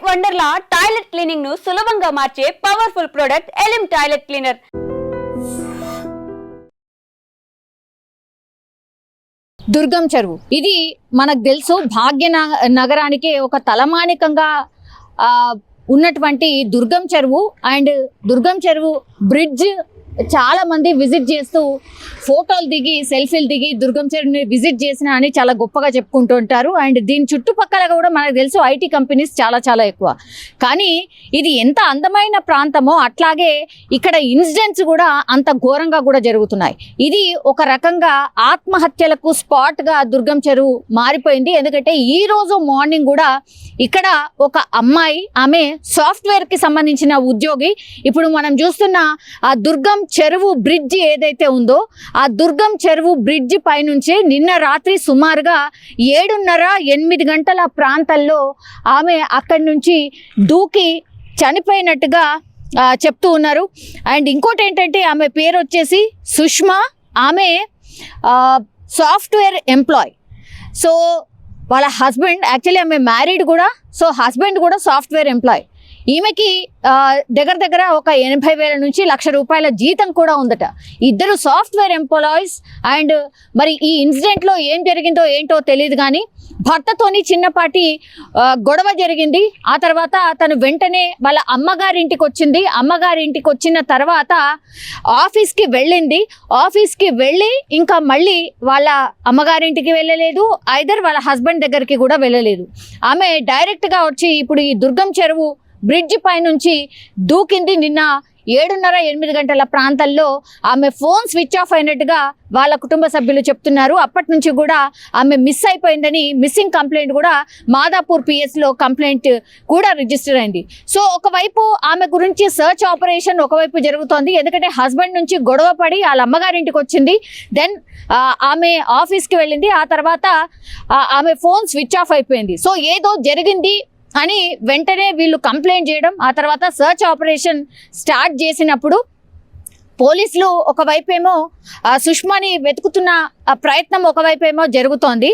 Wonderla toilet cleaning ను సులభంగా మార్చే పవర్ఫుల్ ప్రొడక్ట్ ఎలిమ్ టాయిలెట్ క్లీనర్. దుర్గం చెరువు ఇది మనకు తెలుసు. భాగ్యనగరానికి ఒక తలమానికంగా ఉన్నటువంటి దుర్గం చెరువు అండ్ దుర్గం చెరువు బ్రిడ్జ్ చాలా మంది విజిట్ చేస్తూ ఫోటోలు దిగి సెల్ఫీలు దిగి దుర్గం చెరువుని విజిట్ చేసిన అని చాలా గొప్పగా చెప్పుకుంటూ ఉంటారు. అండ్ దీని చుట్టుపక్కల కూడా మనకు తెలుసు ఐటీ కంపెనీస్ చాలా ఎక్కువ. కానీ ఇది ఎంత అందమైన ప్రాంతమో అట్లాగే ఇక్కడ ఇన్సిడెంట్స్ కూడా అంత ఘోరంగా కూడా జరుగుతున్నాయి. ఇది ఒక రకంగా ఆత్మహత్యలకు స్పాట్గా దుర్గం చెరువు మారిపోయింది. ఎందుకంటే ఈ రోజు మార్నింగ్ కూడా ఇక్కడ ఒక అమ్మాయి, ఆమె సాఫ్ట్వేర్కి సంబంధించిన ఉద్యోగి. ఇప్పుడు మనం చూస్తున్న ఆ దుర్గం చెరువు బ్రిడ్జ్ ఏదైతే ఉందో ఆ దుర్గం చెరువు బ్రిడ్జ్ పైనుంచి నిన్న రాత్రి సుమారుగా 7:30-8 గంటల ప్రాంతాల్లో ఆమె అక్కడి నుంచి దూకి చనిపోయినట్టుగా చెప్తూ ఉన్నారు. అండ్ ఇంకోటి ఏంటంటే ఆమె పేరు వచ్చేసి సుష్మా. ఆమె సాఫ్ట్వేర్ ఎంప్లాయ్. సో వాళ్ళ హస్బెండ్, యాక్చువల్లీ ఆమె మ్యారీడ్ కూడా, సో హస్బెండ్ కూడా సాఫ్ట్వేర్ ఎంప్లాయ్. ఈమెకి దగ్గర ఒక 80,000 నుంచి ₹1,00,000 జీతం కూడా ఉందట. ఇద్దరు సాఫ్ట్వేర్ ఎంప్లాయీస్. అండ్ మరి ఈ ఇన్సిడెంట్లో ఏం జరిగిందో ఏంటో తెలియదు కానీ భర్తతోని చిన్నపాటి గొడవ జరిగింది. ఆ తర్వాత తను వెంటనే వాళ్ళ అమ్మగారింటికి వచ్చింది. అమ్మగారింటికి వచ్చిన తర్వాత ఆఫీస్కి వెళ్ళింది. ఆఫీస్కి వెళ్ళి ఇంకా మళ్ళీ వాళ్ళ అమ్మగారింటికి వెళ్ళలేదు, ఐదర్ వాళ్ళ హస్బెండ్ దగ్గరికి కూడా వెళ్ళలేదు. ఆమె డైరెక్ట్గా వచ్చి ఇప్పుడు ఈ దుర్గం చెరువు బ్రిడ్జ్ పైనుంచి దూకింది. నిన్న 7:30-8 గంటల ప్రాంతాల్లో ఆమె ఫోన్ స్విచ్ ఆఫ్ అయినట్టుగా వాళ్ళ కుటుంబ సభ్యులు చెప్తున్నారు. అప్పటి నుంచి కూడా ఆమె మిస్ అయిపోయిందని మిస్సింగ్ కంప్లైంట్ కూడా మాదాపూర్ పిఎస్లో కంప్లైంట్ కూడా రిజిస్టర్ అయింది. సో ఒకవైపు ఆమె గురించి సర్చ్ ఆపరేషన్ ఒకవైపు జరుగుతోంది. ఎందుకంటే హస్బెండ్ నుంచి గొడవ పడి వాళ్ళ అమ్మగారింటికి వచ్చింది. దెన్ ఆమె ఆఫీస్కి వెళ్ళింది. ఆ తర్వాత ఆమె ఫోన్ స్విచ్ ఆఫ్ అయిపోయింది. సో ఏదో జరిగింది అని వెంటనే వీళ్ళు కంప్లైంట్ చేయడం, ఆ తర్వాత సర్చ్ ఆపరేషన్ స్టార్ట్ చేసినప్పుడు పోలీసులు ఒకవైపేమో సుష్మాని వెతుకుతున్న ప్రయత్నం ఒకవైపేమో జరుగుతోంది.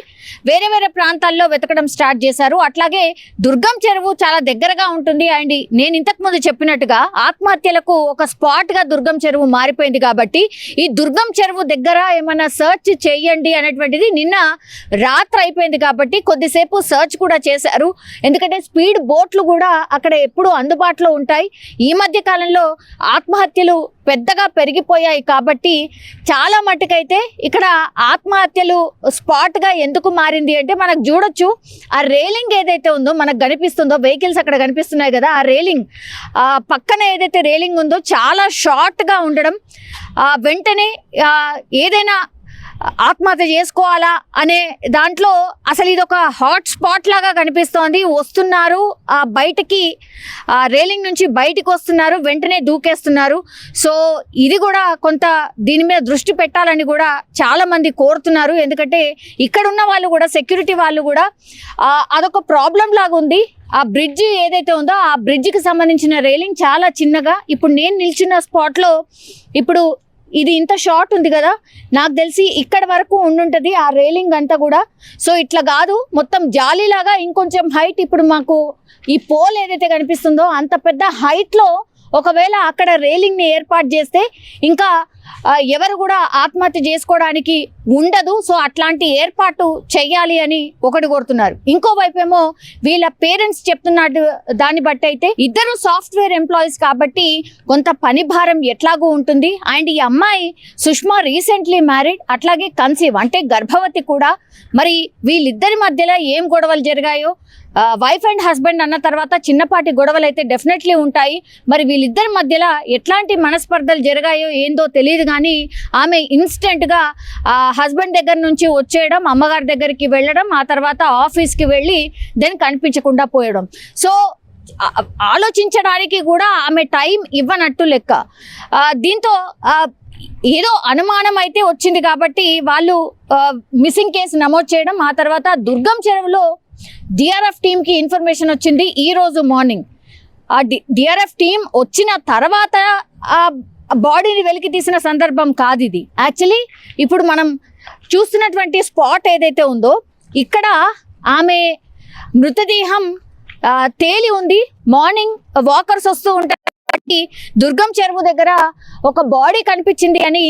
వేరే ప్రాంతాల్లో వెతకడం స్టార్ట్ చేశారు. అట్లాగే దుర్గం చెరువు చాలా దగ్గరగా ఉంటుంది. అండ్ నేను ఇంతకుముందు చెప్పినట్టుగా ఆత్మహత్యలకు ఒక స్పాట్గా దుర్గం చెరువు మారిపోయింది. కాబట్టి ఈ దుర్గం చెరువు దగ్గర ఏమైనా సర్చ్ చేయండి అనేటువంటిది నిన్న రాత్రి అయిపోయింది. కాబట్టి కొద్దిసేపు సర్చ్ కూడా చేశారు. ఎందుకంటే స్పీడ్ బోట్లు కూడా అక్కడ ఎప్పుడూ అందుబాటులో ఉంటాయి. ఈ మధ్య కాలంలో ఆత్మహత్యలు పెద్దగా పెరిగిపోయాయి. కాబట్టి చాలా మట్టుకైతే ఇక్కడ ఆత్మహత్యలు స్పాట్గా ఎందుకు మారింది అంటే మనకు చూడొచ్చు, ఆ రేలింగ్ ఏదైతే ఉందో మనకు కనిపిస్తుందో, వెహికల్స్ అక్కడ కనిపిస్తున్నాయి కదా, ఆ రేలింగ్ పక్కన ఏదైతే రేలింగ్ ఉందో చాలా షార్ట్గా ఉండడం, వెంటనే ఏదైనా ఆత్మహత్య చేసుకోవాలా అనే దాంట్లో అసలు ఇది ఒక హాట్ స్పాట్ లాగా కనిపిస్తోంది. వస్తున్నారు, బయటకి రేలింగ్ నుంచి బయటికి వస్తున్నారు, వెంటనే దూకేస్తున్నారు. సో ఇది కూడా కొంత దీని మీద దృష్టి పెట్టాలని కూడా చాలా మంది కోరుతున్నారు. ఎందుకంటే ఇక్కడ ఉన్న వాళ్ళు కూడా, సెక్యూరిటీ వాళ్ళు కూడా అదొక ప్రాబ్లం లాగా ఉంది. ఆ బ్రిడ్జ్ ఏదైతే ఉందో ఆ బ్రిడ్జికి సంబంధించిన రేలింగ్ చాలా చిన్నగా, ఇప్పుడు నేను నిల్చున్న స్పాట్లో ఇప్పుడు ఇది ఇంత షార్ట్ ఉంది కదా, నాకు తెలిసి ఇక్కడ వరకు ఉండుంటుంది ఆ రేలింగ్ అంతా కూడా. సో ఇట్లా కాదు, మొత్తం జాలీలాగా ఇంకొంచెం హైట్, ఇప్పుడు మాకు ఈ పోల్ ఏదైతే కనిపిస్తుందో అంత పెద్ద హైట్లో ఒకవేళ అక్కడ రేలింగ్ని ఏర్పాటు చేస్తే ఇంకా ఎవరు కూడా ఆత్మహత్య చేసుకోవడానికి ఉండదు. సో అట్లాంటి ఏర్పాటు చెయ్యాలి అని ఒకటి కోరుతున్నారు. ఇంకోవైపేమో వీళ్ళ పేరెంట్స్ చెప్తున్నట్టు దాన్ని బట్టి అయితే ఇద్దరు సాఫ్ట్వేర్ ఎంప్లాయీస్ కాబట్టి కొంత పని భారం ఎట్లాగూ ఉంటుంది. అండ్ ఈ అమ్మాయి సుష్మా రీసెంట్లీ మ్యారీడ్, అట్లాగే కన్సీవ్ అంటే గర్భవతి కూడా. మరి వీళ్ళిద్దరి మధ్యలో ఏం గొడవలు జరిగాయో, వైఫ్ అండ్ హస్బెండ్ అన్న తర్వాత చిన్నపాటి గొడవలు అయితే డెఫినెట్లీ ఉంటాయి. మరి వీళ్ళిద్దరి మధ్యలో ఎట్లాంటి మనస్పర్ధలు జరిగాయో ఏందో తెలియదు కానీ ఆమె ఇన్స్టెంట్గా హస్బెండ్ దగ్గర నుంచి వచ్చేయడం, అమ్మగారి దగ్గరికి వెళ్ళడం, ఆ తర్వాత ఆఫీస్కి వెళ్ళి దెన్ కనిపించకుండా పోయడం. సో ఆలోచించడానికి కూడా ఆమె టైం ఇవ్వనట్టు లెక్క. దీంతో ఏదో అనుమానం అయితే వచ్చింది కాబట్టి వాళ్ళు మిస్సింగ్ కేసు నమోదు చేయడం, ఆ తర్వాత దుర్గం చెరువులో డిఆర్ఎఫ్ టీంకి ఇన్ఫర్మేషన్ వచ్చింది ఈ రోజు మార్నింగ్. ఆ డిఆర్ఎఫ్ టీం వచ్చిన తర్వాత ఆ బాడీని వెలికి తీసిన సందర్భం కాదు ఇది. యాక్చువల్లీ ఇప్పుడు మనం చూస్తున్నటువంటి స్పాట్ ఏదైతే ఉందో ఇక్కడ ఆమె మృతదేహం తేలి ఉంది. మార్నింగ్ వాకర్స్ వస్తూ ఉంటారు కాబట్టి దుర్గం చెరువు దగ్గర ఒక బాడీ కనిపించింది అని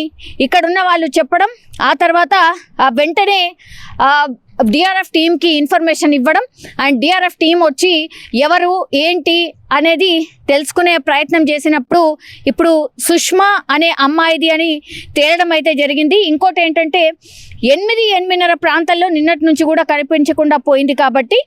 ఇక్కడ ఉన్న వాళ్ళు చెప్పడం, ఆ తర్వాత వెంటనే డిఆర్ఎఫ్ టీంకి ఇన్ఫర్మేషన్ ఇవ్వడం అండ్ డిఆర్ఎఫ్ టీం వచ్చి ఎవరు ఏంటి అనేది తెలుసుకునే ప్రయత్నం చేసినప్పుడు ఇప్పుడు సుష్మా అనే అమ్మాయిది అని తేలడం అయితే జరిగింది. ఇంకోటి ఏంటంటే 8-8:30 ప్రాంతాల్లో నిన్నటి నుంచి కూడా కనిపించకుండా పోయింది కాబట్టి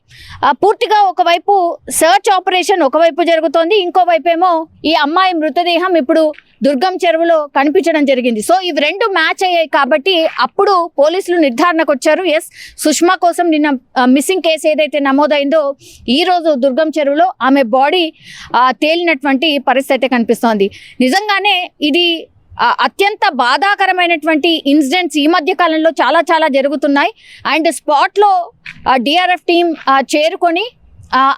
పూర్తిగా ఒకవైపు సర్చ్ ఆపరేషన్ ఒకవైపు జరుగుతోంది, ఇంకోవైపు ఏమో ఈ అమ్మాయి మృతదేహం ఇప్పుడు దుర్గం చెరువులో కనిపించడం జరిగింది. సో ఇవి రెండు మ్యాచ్ అయ్యాయి కాబట్టి అప్పుడు పోలీసులు నిర్ధారణకు వచ్చారు. ఎస్, సుష్మా కోసం నిన్న మిస్సింగ్ కేసు ఏదైతే నమోదైందో ఈ రోజు దుర్గం చెరువులో ఆమె బాడీ తేలినటువంటి పరిస్థితి కనిపిస్తోంది. నిజంగానే ఇది అత్యంత బాధాకరమైనటువంటి ఇన్సిడెంట్స్ ఈ మధ్య కాలంలో చాలా చాలా జరుగుతున్నాయి. అండ్ స్పాట్లో డిఆర్ఎఫ్ టీం చేరుకొని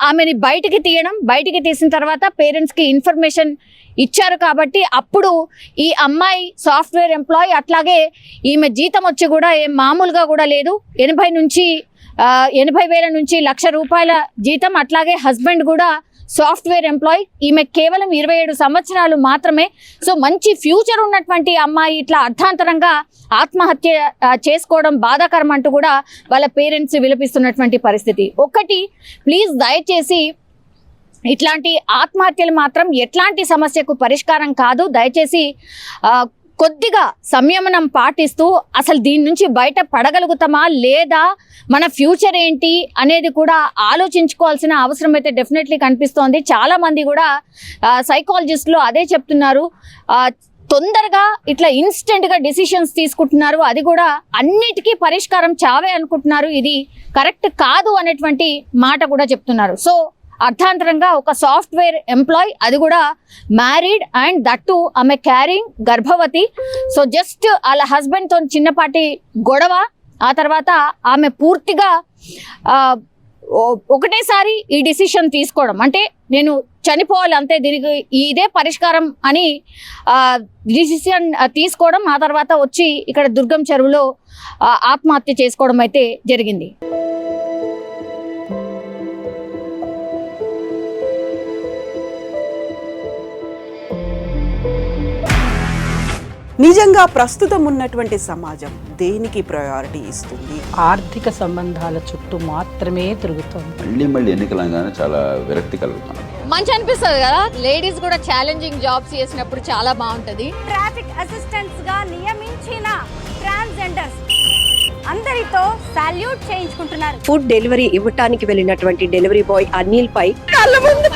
ఆమెని బయటికి తీసిన తర్వాత పేరెంట్స్కి ఇన్ఫర్మేషన్ ఇచ్చారు కాబట్టి అప్పుడు ఈ అమ్మాయి సాఫ్ట్వేర్ ఎంప్లాయీ, అట్లాగే ఈమె జీతం వచ్చి కూడా ఏం మామూలుగా కూడా లేదు, 80,000 నుంచి 1,00,000 రూపాయల జీతం, అట్లాగే హస్బెండ్ కూడా సాఫ్ట్వేర్ ఎంప్లాయీ, ఈమె కేవలం 27 సంవత్సరాలు మాత్రమే. సో మంచి ఫ్యూచర్ ఉన్నటువంటి అమ్మాయి ఇట్లా అర్థాంతరంగా ఆత్మహత్య చేసుకోవడం బాధాకరం అంటూ కూడా వాళ్ళ పేరెంట్స్ విలపిస్తున్నటువంటి పరిస్థితి. ఒకటి, ప్లీజ్ దయచేసి ఇట్లాంటి ఆత్మహత్యలు మాత్రం ఎట్లాంటి సమస్యకు పరిష్కారం కాదు. దయచేసి కొద్దిగా సంయమనం పాటిస్తూ అసలు దీని నుంచి బయట పడగలుగుతామా లేదా, మన ఫ్యూచర్ ఏంటి అనేది కూడా ఆలోచించుకోవాల్సిన అవసరం అయితే డెఫినెట్లీ కనిపిస్తోంది. చాలామంది కూడా సైకాలజిస్టులు అదే చెప్తున్నారు, తొందరగా ఇట్లా ఇన్స్టెంట్గా డిసిషన్స్ తీసుకుంటున్నారు, అది కూడా అన్నిటికీ పరిష్కారం చావే అనుకుంటున్నారు, ఇది కరెక్ట్ కాదు అనేటువంటి మాట కూడా చెప్తున్నారు. సో అర్థాంతరంగా ఒక సాఫ్ట్వేర్ ఎంప్లాయ్, అది కూడా మ్యారీడ్ అండ్ దట్టు ఆమె క్యారింగ్, గర్భవతి. సో జస్ట్ వాళ్ళ హస్బెండ్తో చిన్నపాటి గొడవ, ఆ తర్వాత ఆమె పూర్తిగా ఒకటేసారి ఈ డిసిషన్ తీసుకోవడం, అంటే నేను చనిపోవాలి అంతే, దీనికి ఇదే పరిష్కారం అని డిసిషన్ తీసుకోవడం, ఆ తర్వాత వచ్చి ఇక్కడ దుర్గం చెరువులో ఆత్మహత్య చేసుకోవడం అయితే జరిగింది. నిజంగా ప్రస్తుతం ఉన్నటువంటి సమాజం దేనికి ప్రయారిటీ ఇస్తుంది? ఆర్థిక సంబంధాల చుట్టూ మాత్రమే తిరుగుతుంది. మళ్ళీ ఎన్నికలంగానే చాలా విరక్తి కలుగుతాను. మంచి అనిపిస్తుంది కదా, లేడీస్ కూడా ఛాలెంజింగ్ జాబ్స్ చేసినప్పుడు చాలా బాగుంటది. ట్రాఫిక్ అసిస్టెంట్స్ గా నియమించిన ట్రాన్స్జెండర్స్ అందరితో సాల్యూట్ చేయించుకుంటున్నారు. ఫుడ్ డెలివరీ ఇవ్వటానికి వెళ్ళినటువంటి డెలివరీ బాయ్ అనిల్ పై కళ్ళ ముందు